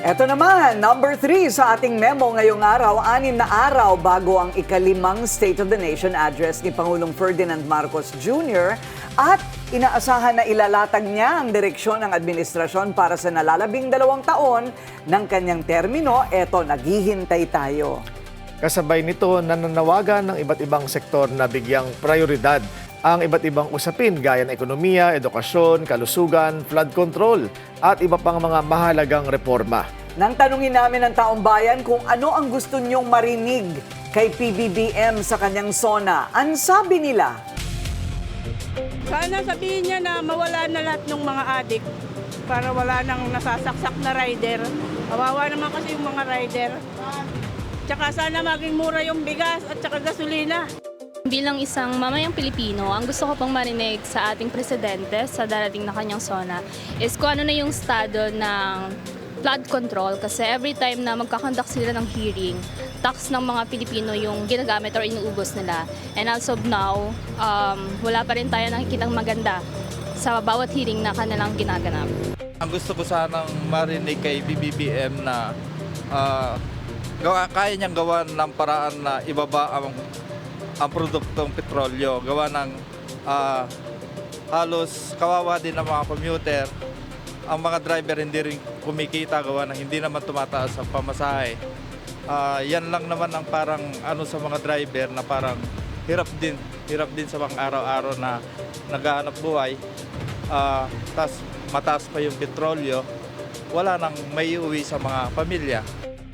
Eto naman, number 3 sa ating memo ngayong araw, 6 na araw bago ang ikalimang State of the Nation address ni Pangulong Ferdinand Marcos Jr. at inaasahan na ilalatag niya ang direksyon ng administrasyon para sa nalalabing 2 taon ng kanyang termino. Eto, naghihintay tayo. Kasabay nito, nananawagan ng iba't ibang sektor na bigyang prioridad ang iba't ibang usapin gaya ng ekonomiya, edukasyon, kalusugan, flood control at iba pang mga mahalagang reforma. Nang tanungin namin ng taong bayan kung ano ang gusto niyong marinig kay PBBM sa kanyang SONA, ang sabi nila? Sana sabihin niya na mawala na lahat ng mga adik para wala nang nasasaksak na rider. Kawawa naman kasi yung mga rider. Tsaka sana maging mura yung bigas at tsaka gasolina. Bilang isang mamayang Pilipino, ang gusto ko pang marinig sa ating presidente sa darating na kanyang SONA is kung ano na yung estado ng flood control kasi every time na magkakonduct sila ng hearing, tax ng mga Pilipino yung ginagamit or inuubos nila. And as of now, wala pa rin tayo nakikitang maganda sa bawat hearing na kanilang ginaganap. Ang gusto ko sanang marinig kay BBBM na kaya niyang gawa ng paraan na ibaba ang produktong petrolyo. Gawa ng halos kawawa din ng mga commuter. Ang mga driver hindi rin kumikita, gawa ng hindi naman tumataas ang pamasahe. Yan lang naman ang parang sa mga driver na parang hirap din sa mga araw-araw na naghahanap buhay. Tas mataas pa yung petrolyo, wala nang may uwi sa mga pamilya.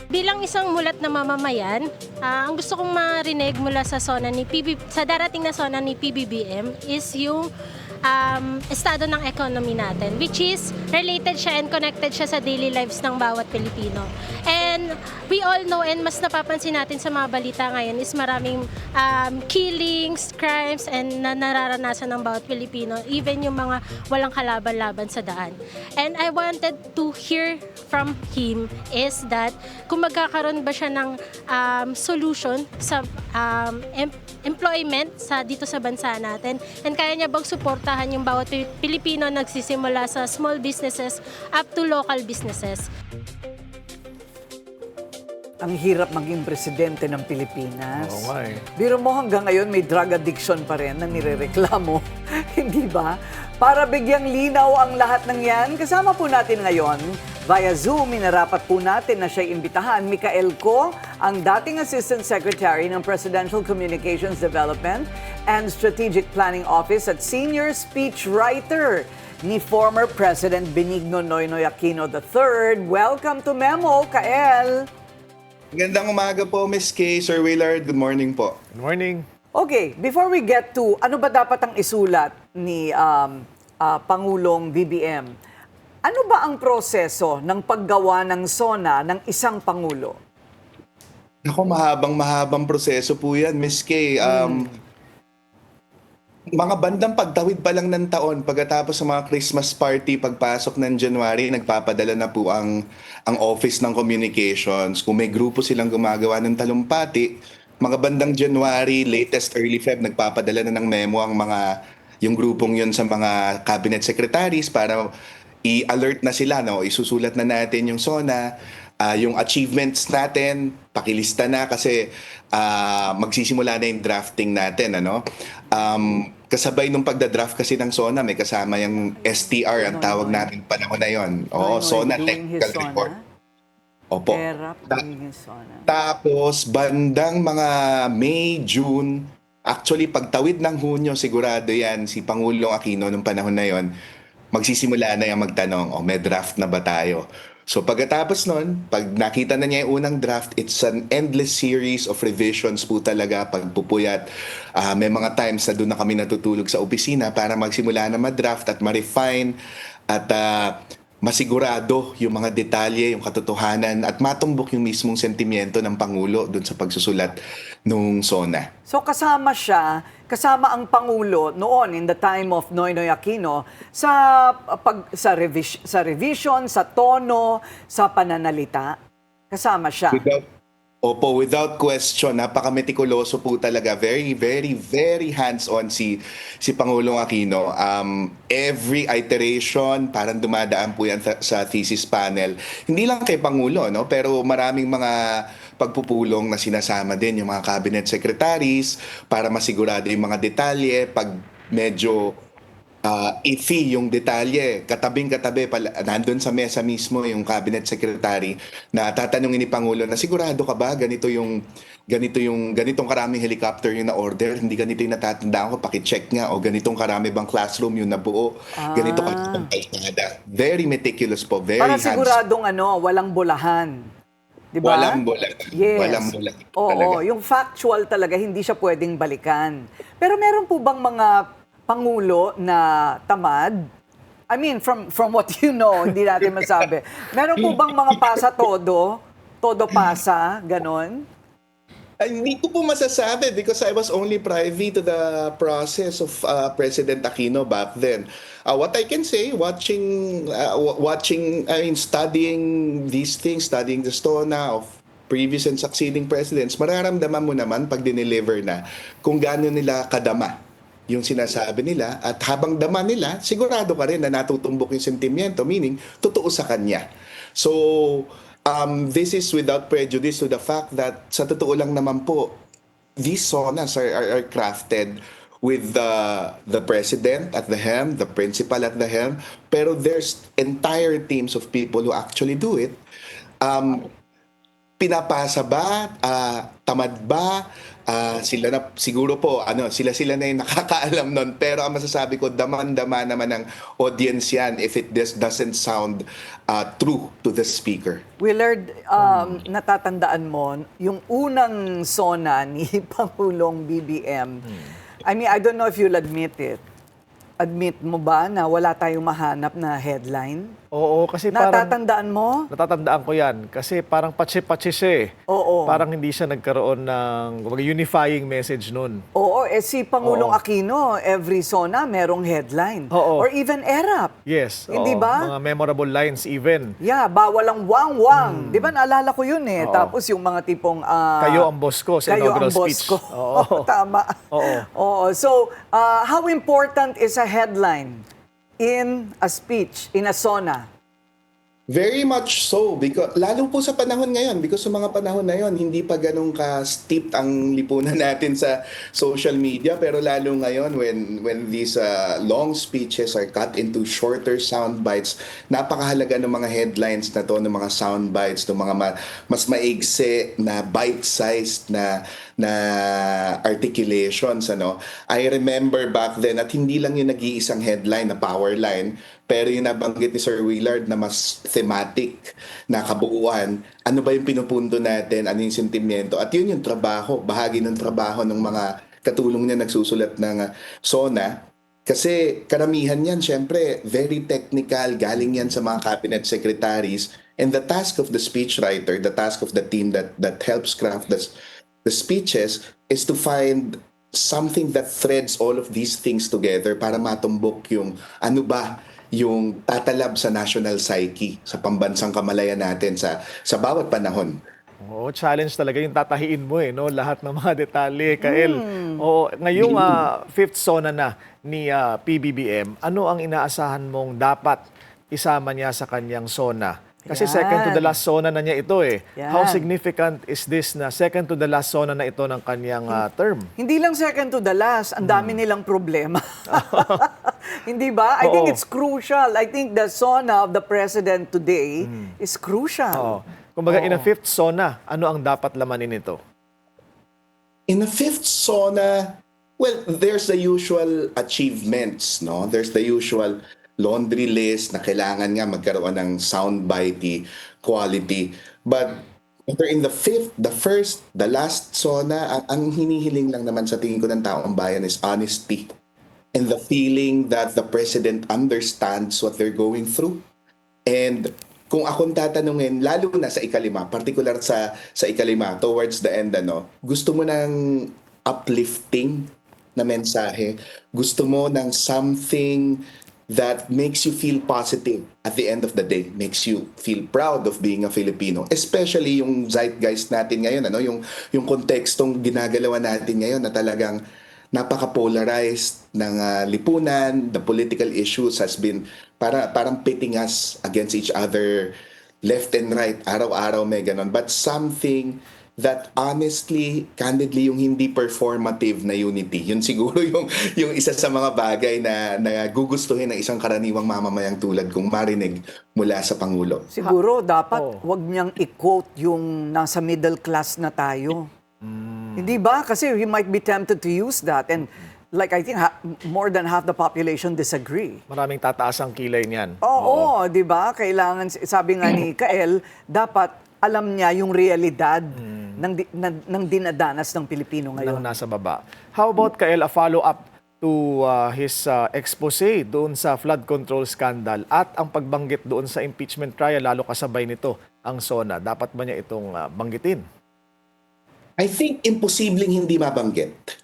Bilang isang mulat na mamamayan, ang gusto kong marinig mula sa sa darating na SONA ni PBBM is yung estado ng economy natin, which is related siya and connected siya sa daily lives ng bawat Pilipino. And we all know and mas napapansin natin sa mga balita ngayon is maraming killings, crimes, and nararanasan ng bawat Pilipino, even yung mga walang kalaban-laban sa daan. And I wanted to hear from him is that kung magkakaroon ba siya ng solution sa employment dito sa bansa natin, and kaya niya bang suportahan yung bawat Pilipino nagsisimula sa small businesses up to local businesses. Ang hirap maging presidente ng Pilipinas. Oo nga eh. Biro mo hanggang ngayon may drug addiction pa rin na nirereklamo. Hindi ba? Para bigyang linaw ang lahat ng yan, kasama po natin ngayon via Zoom, minarapat po natin na siya'y imbitahan, Micael Co, ang dating Assistant Secretary ng Presidential Communications Development and Strategic Planning Office at Senior Speechwriter ni former President Benigno Noynoy Aquino III. Welcome to Memo, Kael! Magandang umaga po, Ms. Kay, Sir Willard. Good morning po. Good morning. Okay, before we get to ano ba dapat ang isulat ni Pangulong BBM, ano ba ang proseso ng paggawa ng SONA ng isang Pangulo? Ako, mahabang proseso po yan, Ms. Kay. Mga bandang pagtawid pa lang ng taon, pagkatapos sa mga Christmas party, pagpasok ng January, nagpapadala na po ang Office ng Communications. Kung may grupo silang gumagawa ng talumpati, mga bandang January, latest early Feb, nagpapadala na ng memo yung grupong yun sa mga cabinet secretaries para i-alert na sila, no? Isusulat na natin yung SONA, yung achievements natin, pakilista na kasi magsisimula na yung drafting natin, ano? Kasabay nung pagda-draft kasi ng SONA, may kasama yung STR, ang tawag natin panahon na yon. Oo, SONA Technical Report. Opo. Tapos, bandang mga May, June, actually pagtawid ng Hunyo, sigurado yan, si Pangulong Aquino nung panahon na yon, magsisimula na yung magtanong, may draft na ba tayo? So pagkatapos nun, pag nakita na niya yung unang draft, it's an endless series of revisions po talaga, pagpupuyat. May mga times na doon na kami natutulog sa opisina para magsimula na ma-draft at ma-refine at masigurado yung mga detalye, yung katotohanan at matumbok yung mismong sentimiento ng Pangulo doon sa pagsusulat nung SONA. So kasama ang Pangulo noon in the time of Noynoy Aquino sa revision, sa tono, sa pananalita. Kasama siya. Opo, without question, napaka-metikuloso po talaga. Very, very, very hands-on si Pangulong Aquino. Every iteration, parang dumadaan po yan sa thesis panel. Hindi lang kay Pangulo, no? Pero maraming mga pagpupulong na sinasama din yung mga cabinet secretaries para masigurado yung mga detalye. Pag medyo iffy yung detalye, katabing-katabi pala, nandun sa mesa mismo yung cabinet secretary na tatanungin ni Pangulo na sigurado ka ba ganitong karaming helicopter yung na-order, hindi ganito yung natatandaan ko, paki-check nga, o ganitong karami bang classroom yung nabuo, ganito ka kalsada. Very meticulous po, very Para hands-on. siguradong walang bulahan. Di ba? Walang bulag. Yes. Walang bulag Oo, talaga. yung factual talaga, hindi siya pwedeng balikan. Pero meron po bang mga pangulo na tamad? I mean, from what you know, hindi natin masabi. Meron po bang mga pasa todo pasa, ganon? Hindi ko po masasabi because I was only privy to the process of President Aquino back then. What I can say, studying these things, studying the STONA of previous and succeeding presidents, mararamdaman mo naman pag dineliver na kung gaano nila kadama yung sinasabi nila, at habang dama nila, sigurado ka rin na natutumbok yung sentimiento, meaning, totoo sa kanya. So, this is without prejudice to the fact that sa totoo lang naman po, these sonas are crafted with the president at the helm, the principal at the helm, pero there's entire teams of people who actually do it. Pinapasa ba? Tamad ba? Sila na siguro po sila na yung nakakaalam nun, pero ang masasabi ko, daman-dama naman ng audience yan if it doesn't sound true to the speaker. Willard, natatandaan mo, yung unang SONA ni Pangulong BBM, I mean, I don't know if you'll admit it. Admit mo ba na wala tayong mahanap na headline? Oo, kasi parang... Natatandaan mo? Natatandaan ko yan. Kasi parang patsi-patsi siya eh. Oo. Parang hindi siya nagkaroon ng unifying message nun. Oo, si Pangulong Oo. Aquino, every SONA merong headline. Oo. Or even ERAP. Yes. Hindi oo. ba? Mga memorable lines even. Yeah, bawal ang wang-wang. Di ba, naalala ko yun eh. Oo. Tapos yung mga tipong... Kayo ang boss ko sa kayo ang inaugural boss speech. ko. Oo. Tama. Oo. Oo. So, how important is a headline in a speech, in a SONA? Very much so, because lalo po sa panahon ngayon, because sa mga panahon na yon hindi pa ganun ka-steeped ang lipunan natin sa social media, pero lalo ngayon when these long speeches are cut into shorter sound bites, napakahalaga ng mga headlines na to, ng mga sound bites, ng mga mas maigse na bite-sized na articulations. I remember back then at hindi lang yung nag-iisang headline na power line, pero yung nabanggit ni Sir Willard na mas thematic na kabuuan, ano ba yung pinupunto natin, ano yung sentimiento, at yun yung trabaho, bahagi ng trabaho ng mga katulong niya nagsusulat ng SONA. Kasi karamihan yan, syempre, very technical, galing yan sa mga cabinet secretaries, and the task of the speechwriter, the task of the team that helps craft the speeches is to find something that threads all of these things together para matumbok yung ano ba yung tatalab sa national psyche, sa pambansang kamalayan natin sa bawat panahon. Oo, challenge talaga yung tatahiin mo no? Lahat ng mga detalye, Kael. Oo, ngayong fifth SONA na ni PBBM, ano ang inaasahan mong dapat isama niya sa kanyang SONA? Kasi Yan. second to the last SONA na niya ito eh. Yan. How significant is this na second to the last SONA na ito ng kanyang term? Hindi lang second to the last, ang dami nilang problema. Hindi ba? I think Oo. it's crucial. I think the SONA of the president today is crucial. Oo. Kumbaga, in a Oo. fifth SONA, ano ang dapat lamanin nito? In the fifth SONA, well, there's the usual achievements, no? There's the usual laundry list na kailangan nga magkaroon ng soundbite quality. But in the fifth, the first, the last SONA, ang hinihiling lang naman sa tingin ko ng taong bayan is honesty and the feeling that the president understands what they're going through. And kung akong tatanungin, lalo na sa ikalima, particular sa ikalima, towards the end, gusto mo ng uplifting na mensahe, gusto mo ng something that makes you feel positive at the end of the day, makes you feel proud of being a Filipino, especially yung zeitgeist natin ngayon, ano, yung kontekstong ginagalawan natin ngayon na talagang napaka-polarized ng lipunan. The political issues has been parang pitting us against each other left and right, araw-araw may ganon. But something that honestly, candidly, yung hindi performative na unity. Yun siguro yung isa sa mga bagay na gugustuhin ng isang karaniwang mamamayang tulad kong marinig mula sa Pangulo. Siguro dapat wag niyang i-quote yung nasa middle class na tayo. Hindi ba? Kasi he might be tempted to use that. And like I think more than half the population disagree. Maraming tataas ang kilay niyan. Oo, di ba? Kailangan, sabi nga ni Kael, dapat alam niya yung realidad ng dinadanas ng Pilipino Nang ngayon. nasa baba. How about, Kael, a follow-up to his expose doon sa flood control scandal at ang pagbanggit doon sa impeachment trial, lalo kasabay nito ang SONA. Dapat ba niya itong banggitin? I think imposibleng hindi mabanggit.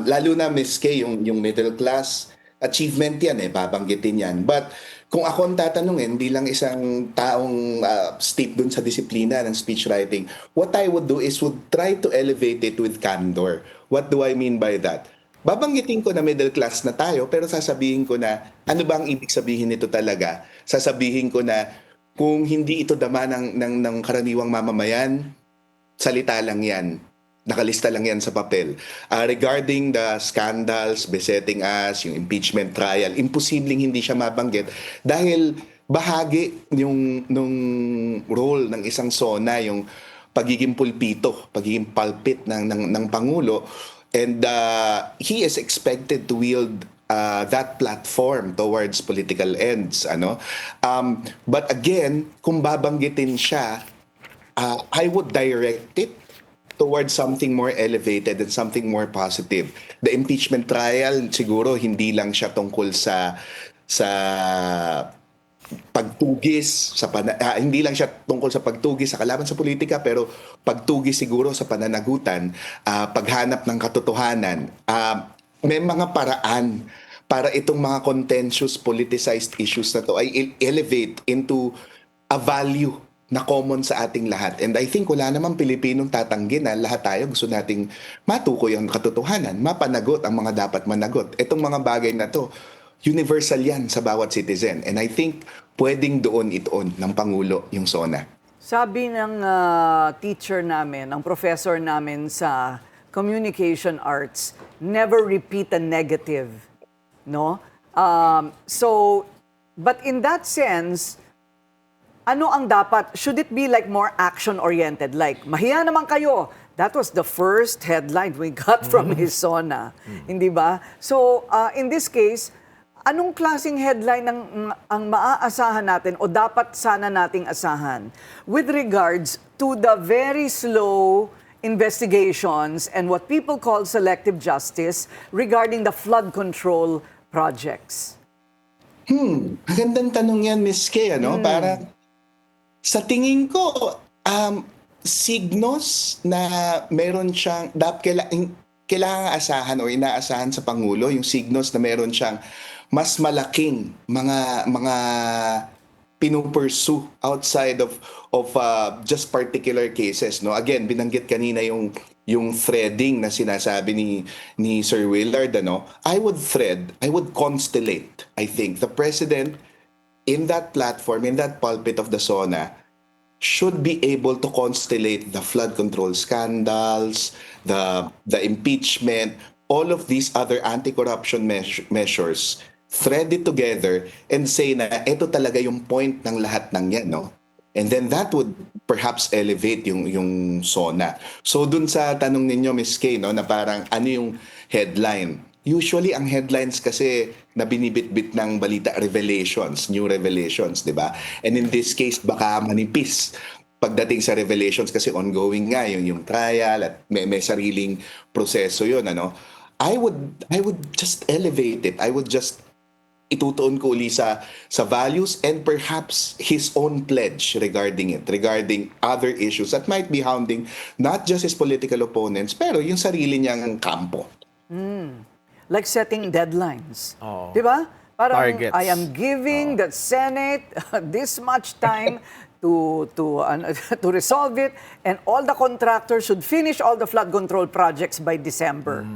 Lalo na Miss K, yung middle class achievement yan babanggitin yan. But kung ako ang tatanungin bilang isang taong steep dun sa disiplina ng speech writing, what I would do is would try to elevate it with candor. What do I mean by that? Babanggitin ko na middle class na tayo, pero sasabihin ko na ano ba ang ibig sabihin nito talaga? Sasabihin ko na kung hindi ito dama ng karaniwang mamamayan, salita lang yan. Nakalista lang yan sa papel. Regarding the scandals besetting us, yung impeachment trial, imposibleng hindi siya mabanggit dahil bahagi nung role ng isang SONA, yung pagiging pulpito, pagiging pulpit ng Pangulo, and he is expected to wield that platform towards political ends. But again, kung babanggitin siya, I would direct it towards something more elevated and something more positive. The impeachment trial, siguro hindi lang siya tungkol sa pagtugis, hindi lang siya tungkol sa pagtugis sa kalaban sa politika, pero pagtugis siguro sa pananagutan, paghanap ng katotohanan. May mga paraan para itong mga contentious, politicized issues na to ay elevate into a value na common sa ating lahat. And I think wala namang Pilipinong tatanggi na lahat tayo gusto nating matukoy ang katotohanan, mapanagot ang mga dapat managot. Itong mga bagay na to, universal yan sa bawat citizen. And I think pwedeng doon itoon ng Pangulo yung SONA. Sabi ng teacher namin, ang professor namin sa communication arts, never repeat a negative. No? But in that sense, ano ang dapat? Should it be like more action-oriented? Like, mahiya naman kayo. That was the first headline we got from his SONA. Hindi ba? So, in this case, anong klaseng headline ang maaasahan natin o dapat sana nating asahan with regards to the very slow investigations and what people call selective justice regarding the flood control projects? Magandang tanong yan, Miss K, Para sa tingin ko, signos na meron siyang, kailangan asahan o inaasahan sa Pangulo, yung signos na meron siyang mas malaking mga pinupursue outside of just particular cases. No? Again, binanggit kanina yung threading na sinasabi ni Sir Willard. I would constellate, I think. The President, in that platform, in that pulpit of the SONA, should be able to constellate the flood control scandals, the impeachment, all of these other anti-corruption measures, thread it together and say na ito talaga yung point ng lahat ng yan, no? And then that would perhaps elevate yung SONA. So dun sa tanong ninyo, Ms. K, na parang ano yung headline? Usually, ang headlines kasi na binibitbit ng balita, revelations, new revelations, di ba? And in this case, baka manipis pagdating sa revelations kasi ongoing nga yung trial at may sariling proseso yun, I would just elevate it. I would just itutuon ko uli sa values and perhaps his own pledge regarding other issues that might be hounding not just his political opponents, pero yung sarili niyang kampo. Like setting deadlines. Oo. Di ba? Parang, Targets. I am giving the Senate this much time to resolve it, and all the contractors should finish all the flood control projects by December.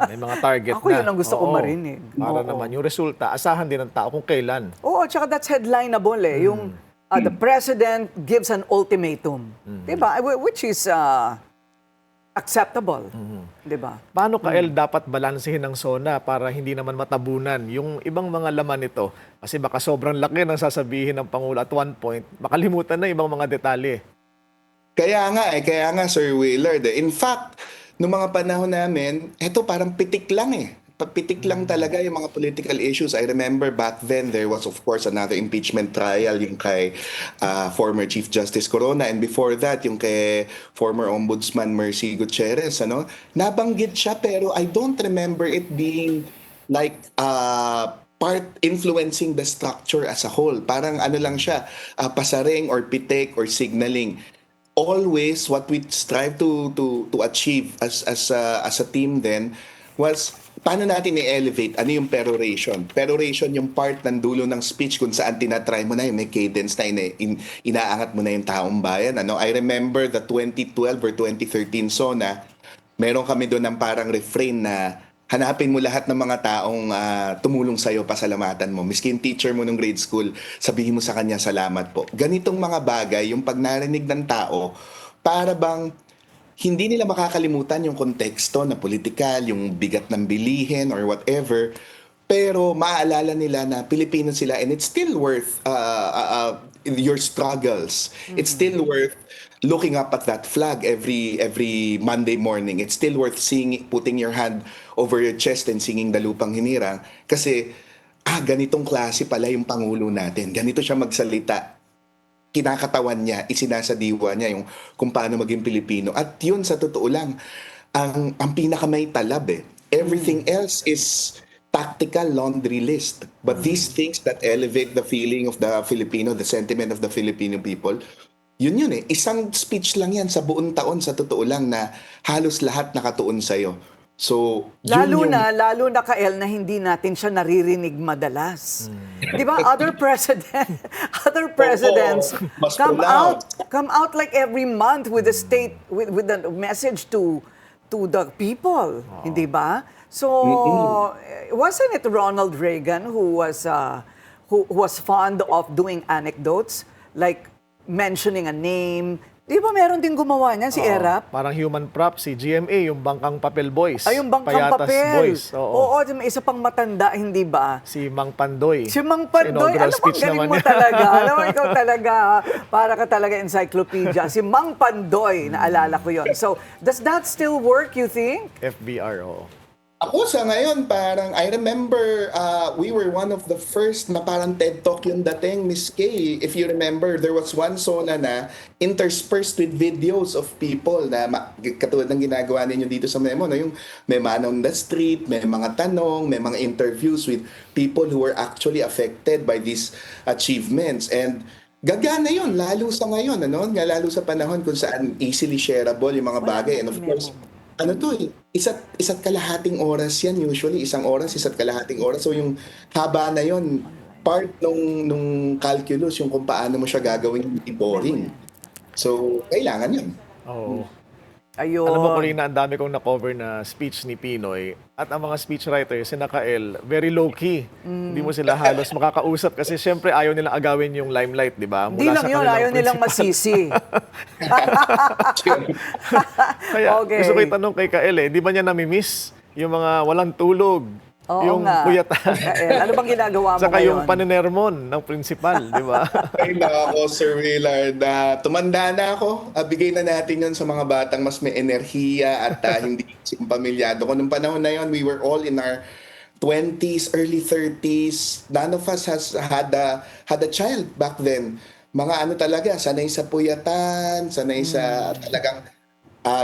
May mga target Ako na. yun ang gusto ko Oo. marinig. Para Oo. naman yung resulta, asahan din ng tao kung kailan. Oo, tsaka that's headlineable eh. Yung the president gives an ultimatum. Diba? Which is acceptable. Diba? Paano El dapat balansehin ng SONA para hindi naman matabunan yung ibang mga laman nito? Kasi baka sobrang laki ng sasabihin ng Pangulo at one point, makalimutan na ibang mga detalye. Kaya nga Sir Willard. In fact, noong mga panahon namin, eto parang pitik lang eh. Pitik lang talaga yung mga political issues. I remember back then there was of course another impeachment trial yung kay former Chief Justice Corona, and before that yung kay former Ombudsman Mercy Gutierrez. Nabanggit siya pero I don't remember it being like part influencing the structure as a whole. Parang ano lang siya, pasaring or pitik or signaling. Always what we strive to achieve as a team then was paano natin i-elevate ano yung peroration. Peroration yung part ng dulo ng speech kung saan tinatry mo na yung may cadence na inaangat mo na yung taong bayan. I remember the 2012 or 2013 SONA, meron kami doon ng parang refrain na hanapin mo lahat ng mga taong tumulong sa'yo, pasalamatan mo. Miski yung teacher mo nung grade school, sabihin mo sa kanya, salamat po. Ganitong mga bagay, yung pag narinig ng tao, para bang hindi nila makakalimutan yung konteksto na politikal, yung bigat ng bilihin or whatever, pero maaalala nila na Pilipino sila and it's still worth your struggles. It's still worth looking up at that flag every Monday morning. It's still worth putting your hand over your chest and singing Dalupang Hinirang kasi ganitong klase pala yung Pangulo natin. Ganito siya magsalita. Kinakatawan niya, isinasadiwa niya yung kung paano maging Pilipino. At yun sa totoo lang, ang pinakamay talab eh. Everything else is tactical laundry list. But these things that elevate the feeling of the Filipino, the sentiment of the Filipino people, yun eh. Isang speech lang yan sa buong taon sa totoo lang na halos lahat nakatuon sa'yo. So, Lalo na Kael na hindi natin siya naririnig madalas. 'Di ba? Other presidents mas come out like every month with with a message to the people, hindi ba? So, wasn't it Ronald Reagan who was fond of doing anecdotes like mentioning a name? Di ba meron din gumawa niyan si Erap? Parang human prop, si GMA, yung Bangkang Papel Boys. Ay, yung Bangkang Payatas Papel. Boys. Oo. May isa pang matanda, hindi ba? Si Mang Pandoy. Si Mang Pandoy, Inaugural alam mo, speech galing naman mo niya. talaga. Alam mo, ikaw talaga, para ka talaga encyclopedia. Si Mang Pandoy, naalala ko yon. So, does that still work, you think? FBR, oo. Ako sa ngayon, parang I remember we were one of the first na parang TED Talk yung dating, Miss Kay. If you remember, there was one SONA na interspersed with videos of people na katulad ng ginagawa ninyo dito sa Memo. Yung may man on the street, may mga tanong, may mga interviews with people who were actually affected by these achievements. And gagana yun, lalo sa ngayon, lalo sa panahon kung saan easily shareable yung mga bagay. And of course, isa't kalahating oras yan usually. Isang oras, isa't kalahating oras. So yung haba na yon part nung calculus, yung kung paano mo siya gagawin hindi boring. So, kailangan yun. Oo. Ayun. Alam mo, Corina, ang dami kong na-cover na speech ni Pinoy. At ang mga speechwriters, si Nakael, very low-key. Hindi mo sila halos makakausap kasi syempre ayaw nilang agawin yung limelight, di ba? Hindi lang yun, ayaw nilang masisi. Kaya Okay. gusto ko itanong kay Kael hindi ba niya nami-miss yung mga walang tulog, Oo yung nga. puyatan, Kael, ano bang ginagawa mo saka yung ngayon? paninermon ng principal, di ba? Ay nako, Sir Willard, tumanda na ako. Bigay na natin yun sa mga batang mas may enerhiya at hindi pamilyado ko. Nung panahon na yun, we were all in our 20s, early 30s. None of us has had a child back then. Mga talaga, sanay sa puyatan, sanay sa talagang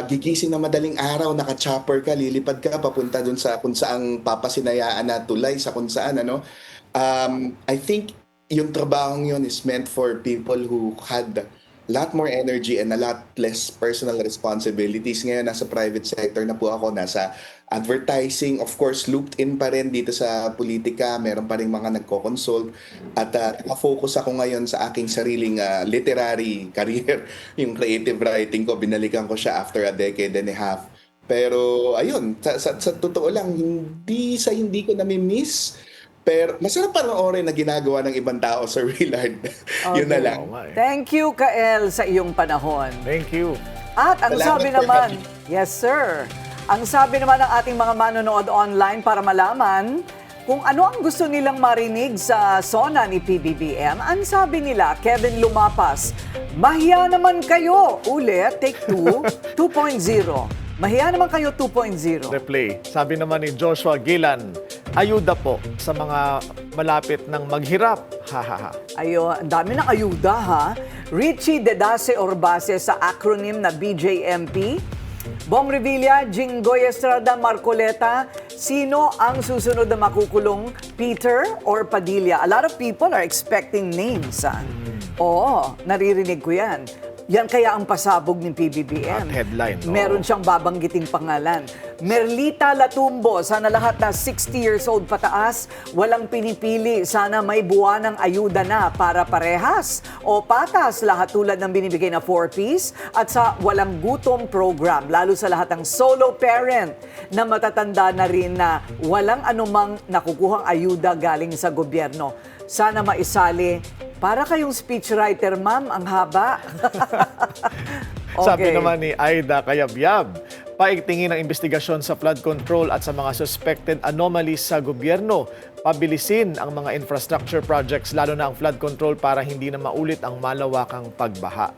gigising na madaling araw, naka-chopper ka, lilipad ka, papunta dun sa kung saang papasinayaan na tulay, sa kung saan, I think yung trabahong yun is meant for people who had a lot more energy and a lot less personal responsibilities. Ngayon, nasa private sector na po ako, nasa advertising, of course, looped in pa rin dito sa politika. Meron pa rin mga nagko-consult. At nakafocus ako ngayon sa aking sariling literary career. Yung creative writing ko, binalikan ko siya after a decade and a half. Pero ayun, sa totoo lang, hindi ko nami-miss. Pero masarap panoorin na ginagawa ng ibang tao, Sir Willard. Yun na lang. Thank you, Kael, sa iyong panahon. Thank you. At ang Salamat sabi for naman, having yes sir, ang sabi naman ng ating mga manonood online para malaman kung ano ang gusto nilang marinig sa SONA ni PBBM, ang sabi nila, Kevin Lumapas, mahiya naman kayo. Ulit, take 2, 2.0. Mahiya naman kayo 2.0. Replay. Sabi naman ni Joshua Gilan, ayuda po sa mga malapit ng maghirap. Hahaha. Ayo, ang dami ng ayuda ha. Richie Dedase Orbase sa acronym na BJMP. Bong Revilla, Jinggoy Estrada, Marcoleta, sino ang susunod na makukulong? Peter or Padilla? A lot of people are expecting names. Oo, naririnig ko yan. Yan kaya ang pasabog ng PBBM. At headline, no? Meron siyang babanggiting pangalan. Merlita Latumbo, sana lahat na 60 years old pataas, walang pinipili. Sana may buwan ng ayuda na para parehas o patas lahat tulad ng binibigay na 4-piece at sa walang gutom program. Lalo sa lahat ng solo parent na matatanda na rin na walang anumang nakukuhang ayuda galing sa gobyerno. Sana maisali. Para kayong speechwriter, ma'am, ang haba. Sabi naman ni Aida Kayabyab, paigtingin ang investigasyon sa flood control at sa mga suspected anomalies sa gobyerno. Pabilisin ang mga infrastructure projects, lalo na ang flood control para hindi na maulit ang malawakang pagbaha.